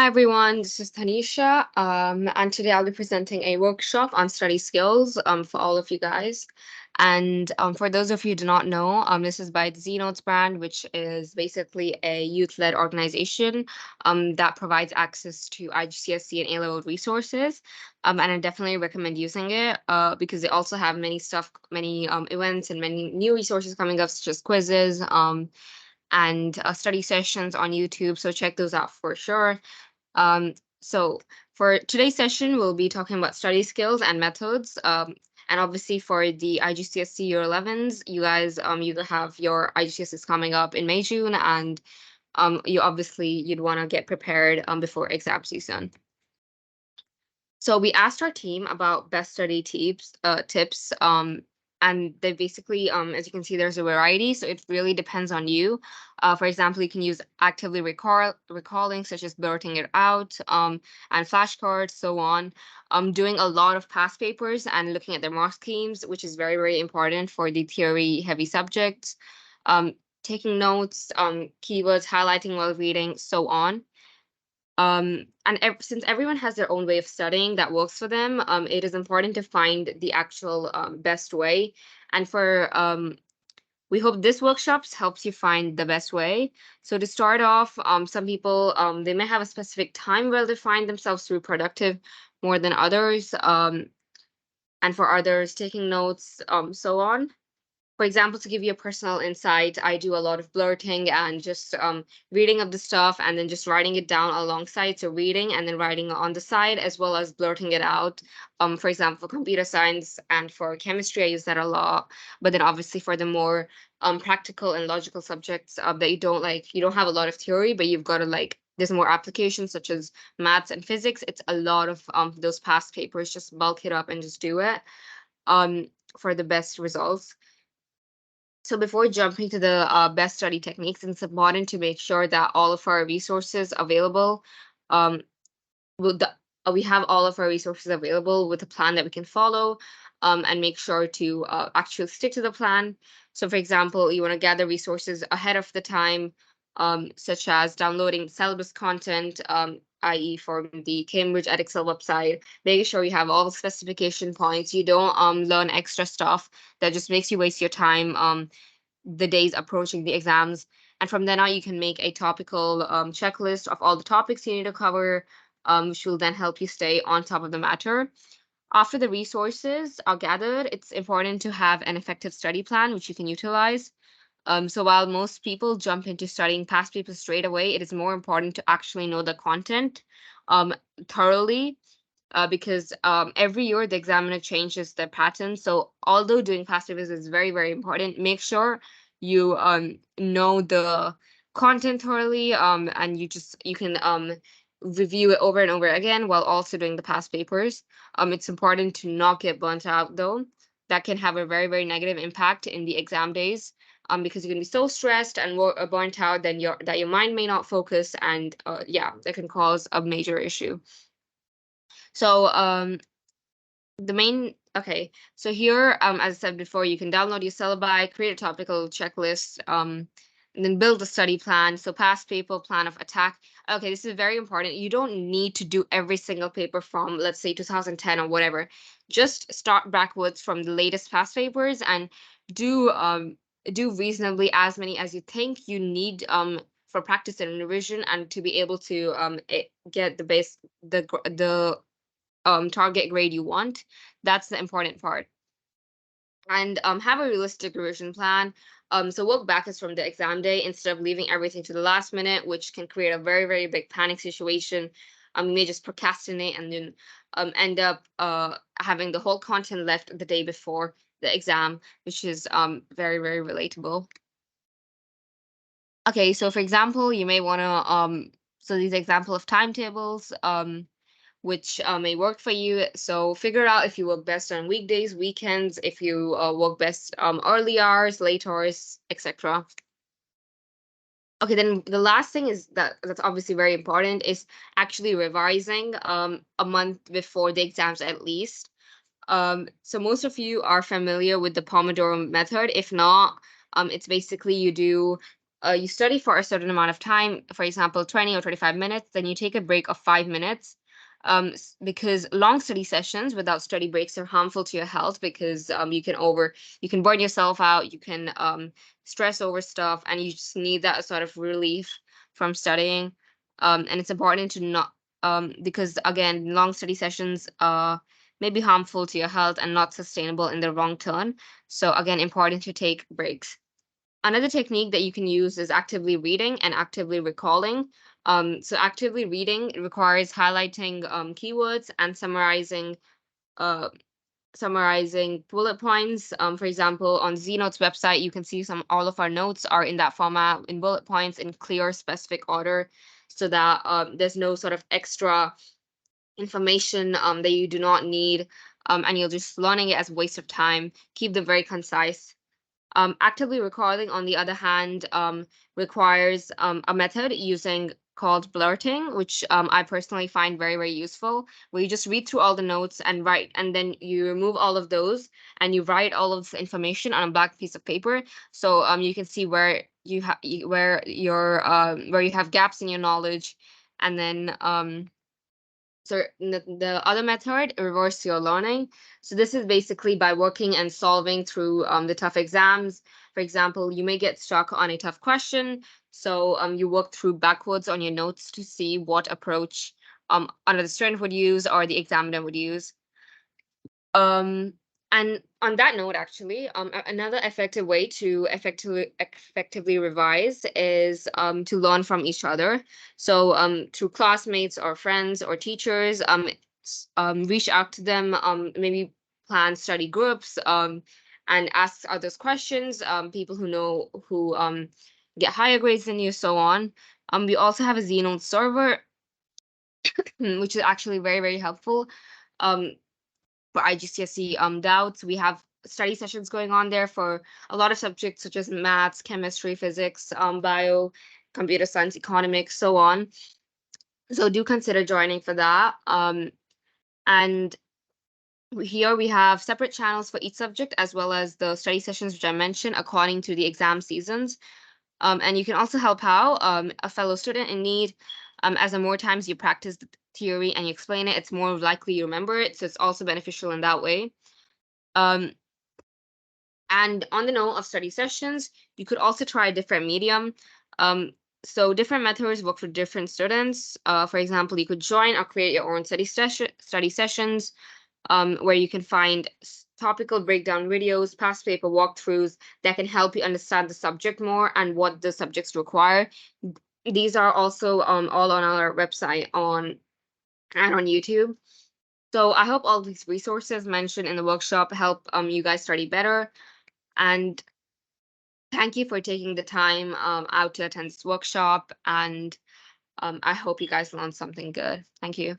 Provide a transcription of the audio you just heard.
Hi everyone, this is Tanisha, and today I'll be presenting a workshop on study skills for all of you guys. And for those of you who do not know, this is by the ZNotes brand, which is basically a youth-led organization that provides access to IGCSE and A-level resources. And I definitely recommend using it because they also have many events and many new resources coming up, such as quizzes and study sessions on YouTube. So check those out for sure. So for today's session, we'll be talking about study skills and methods. And obviously for the IGCSE Year 11s, you guys, you have your IGCSEs coming up in May, June, and you'd want to get prepared before exam season. So we asked our team about best study tips, and they basically, as you can see, there's a variety, so it really depends on you. For example, you can use actively recalling, such as blurting it out, and flashcards, so on. Doing a lot of past papers and looking at their mark schemes, which is very, very important for the theory-heavy subjects. Taking notes, keywords, highlighting while reading, so on. Since everyone has their own way of studying that works for them, it is important to find the actual best way. And we hope this workshops helps you find the best way. So to start off, some people, they may have a specific time where they find themselves to be productive more than others. And for others, taking notes, so on. For example, to give you a personal insight, I do a lot of blurting and just reading of the stuff and then just writing it down alongside. So reading and then writing on the side, as well as blurting it out. For example, for computer science and for chemistry, I use that a lot. But then obviously for the more practical and logical subjects that you don't have a lot of theory, but you've got to there's more applications such as maths and physics. It's a lot of those past papers, just bulk it up and just do it for the best results. So before jumping to the best study techniques, it's important to make sure that all of our resources available, um, we have all of our resources available with a plan that we can follow, and make sure to actually stick to the plan. So for example, you want to gather resources ahead of the time, such as downloading syllabus content, i.e. from the Cambridge Edexcel website, making sure you have all the specification points. You don't learn extra stuff that just makes you waste your time the days approaching the exams. And from then on, you can make a topical checklist of all the topics you need to cover, which will then help you stay on top of the matter. After the resources are gathered, it's important to have an effective study plan, which you can utilize. So while most people jump into studying past papers straight away, it is more important to actually know the content thoroughly, because every year the examiner changes their pattern. So although doing past papers is very, very important, make sure you know the content thoroughly, and you can review it over and over again while also doing the past papers. It's important to not get burnt out though. That can have a very, very negative impact in the exam days, because you're gonna be so stressed and burnt out that your mind may not focus, and yeah, that can cause a major issue. So so here, as I said before, you can download your syllabi, create a topical checklist, and then build a study plan. So past paper, plan of attack. Okay, this is very important. You don't need to do every single paper from, let's say, 2010 or whatever. Just start backwards from the latest past papers and do reasonably as many as you think you need for practice and revision, and to be able to get the target grade you want. That's the important part. And have a realistic revision plan. So work backwards from the exam day instead of leaving everything to the last minute, which can create a very, very big panic situation. You may just procrastinate and then end up having the whole content left the day before the exam, which is very, very relatable. Okay, so for example, you may want to so these example of timetables which may work for you. So figure out if you work best on weekdays, weekends, if you work best early hours, late hours, etc. Okay, then the last thing is that's obviously very important is actually revising a month before the exams at least. So most of you are familiar with the Pomodoro method. If not, it's basically you do you study for a certain amount of time, for example, 20 or 25 minutes, then you take a break of 5 minutes. Because long study sessions without study breaks are harmful to your health because you can burn yourself out, you can stress over stuff, and you just need that sort of relief from studying. And it's important to not because again, long study sessions may be harmful to your health and not sustainable in the long term. So again, important to take breaks. Another technique that you can use is actively reading and actively recalling. So actively reading requires highlighting keywords and uh, summarizing bullet points. For example, on ZNotes website, you can see all of our notes are in that format in bullet points in clear, specific order, so that there's no sort of extra information that you do not need, and you're just learning it as a waste of time. Keep them very concise. Actively recording, on the other hand, requires a method using called blurting, which I personally find very, very useful, where you just read through all the notes and write, and then you remove all of those and you write all of the information on a black piece of paper. So you can see where where you have gaps in your knowledge, and then so the other method, reverse your learning. So this is basically by working and solving through the tough exams. For example, you may get stuck on a tough question. So you work through backwards on your notes to see what approach another student would use or the examiner would use. Um, and on that note, actually, another effective way to effectively revise is to learn from each other. So through classmates or friends or teachers, reach out to them, maybe plan study groups, and ask others questions, people who know who get higher grades than you, so on. We also have a ZNotes server, which is actually very, very helpful. Um, for IGCSE doubts. We have study sessions going on there for a lot of subjects such as maths, chemistry, physics, bio, computer science, economics, so on. So do consider joining for that. And here we have separate channels for each subject as well as the study sessions which I mentioned according to the exam seasons. And you can also help out a fellow student in need. As the more times you practice the theory and you explain it, it's more likely you remember it. So it's also beneficial in that way. Um, And on the note of study sessions, you could also try a different medium. So different methods work for different students. For example, you could join or create your own study sessions, where you can find topical breakdown videos, past paper walkthroughs that can help you understand the subject more and what the subjects require. These are also all on our website and on YouTube. So I hope all these resources mentioned in the workshop help you guys study better. And thank you for taking the time out to attend this workshop. And I hope you guys learned something good. Thank you.